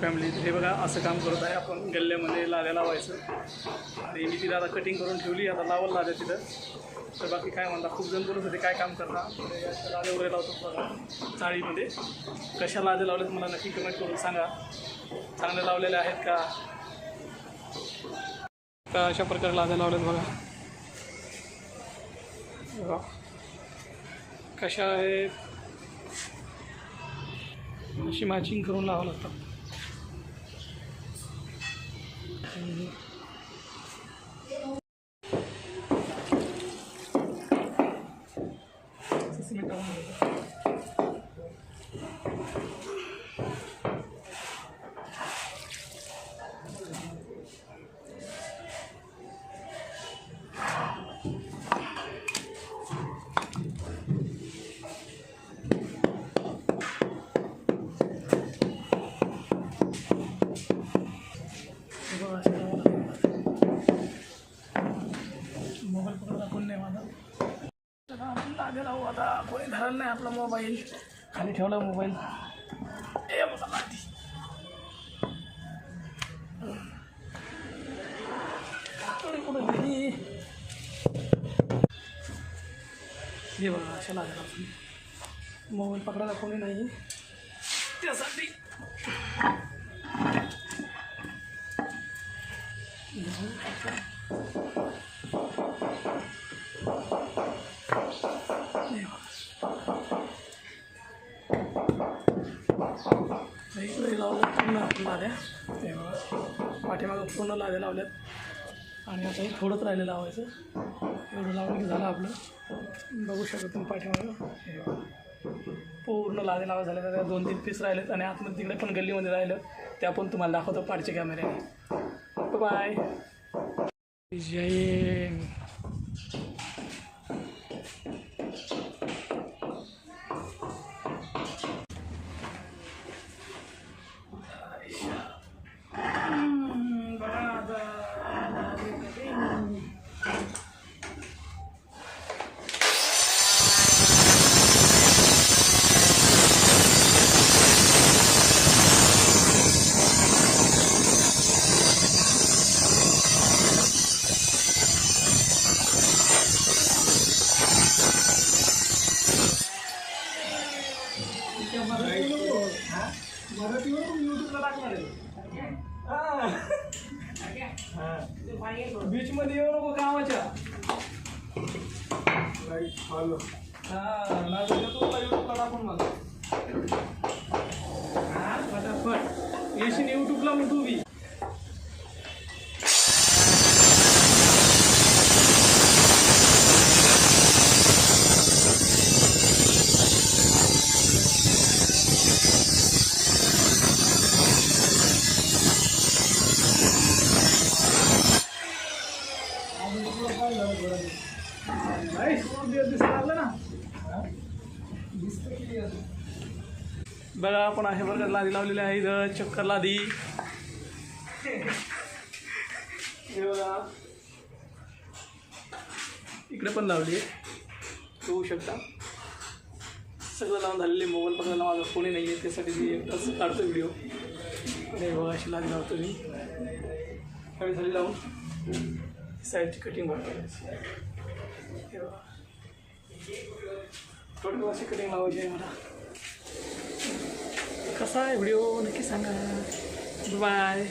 Family. हे बघा असं काम करत आहे आपण, गल्ल्यामध्ये लाद्या लावायचं. आणि मी तिला आता कटिंग करून ठेवली, आता लावलं लाद्या तिथं. तर बाकी काय म्हणता, खूप जण बोलत होते काय काम करता, लाद्या वगैरे लावतो बघा चाळीमध्ये. कशा लाद्या लावल्यात मला नक्की कमेंट करून सांगा, चांगल्या लावलेल्या आहेत का. तर अशा प्रकारे लाद्या लावल्यात बघा. कशा आहेत अशी मॅचिंग करून लावावं लागतं. मोबाईल पकडा कोण नाही माझा. आता आपण लाद्या लावू. आता कोणी धरायला नाही आपला मोबाईल, खाली ठेवला मोबाईल. ए बघा लादी कुठं गेली. हे बघा अशा लाद्या आपण, मोबाईल पकडायला कोणी नाही त्यासाठी. इकडे लावलं पूर्ण आपण लाद्या, ते बघा पाठीमागं पूर्ण लाद्या लावल्यात. आणि आता थोडंच राहिलं लावायचं, एवढं लावलं की झालं आपलं. बघू शकता तुम्ही पाठीमागं हे पूर्ण लाद्या लावा झाल्या. त्या 2-3 पीस राहिलेत आणि आतमध्ये तिकडे पण गल्लीमध्ये राहिलं, त्या पण तुम्हाला दाखवतो पाठच्या कॅमेऱ्याने. बाय जय. बीच मध्ये येऊ नको कामाच्या. टाकून मला फटाफट येशील यूट्यूबला मग तू बी. बघा आपण अशा प्रकारे लादी लावलेली आहे. इथं चक्कर लादी बघा, इकडे पण लावली आहे, बघू शकता. सगळं लावून झालेले. मोबाईल पकडायला माझा फोनही नाही आहे, त्यासाठी मी एकटाच काढतो व्हिडिओ. आणि बघा अशी लादी लावतो मी. काही झाली लावून साईडची कटिंग करायची. हे बघा थोडी अशी कटिंग लावायची आहे मला. कसा आहे व्हिडिओ नक्की सांगा. बाय.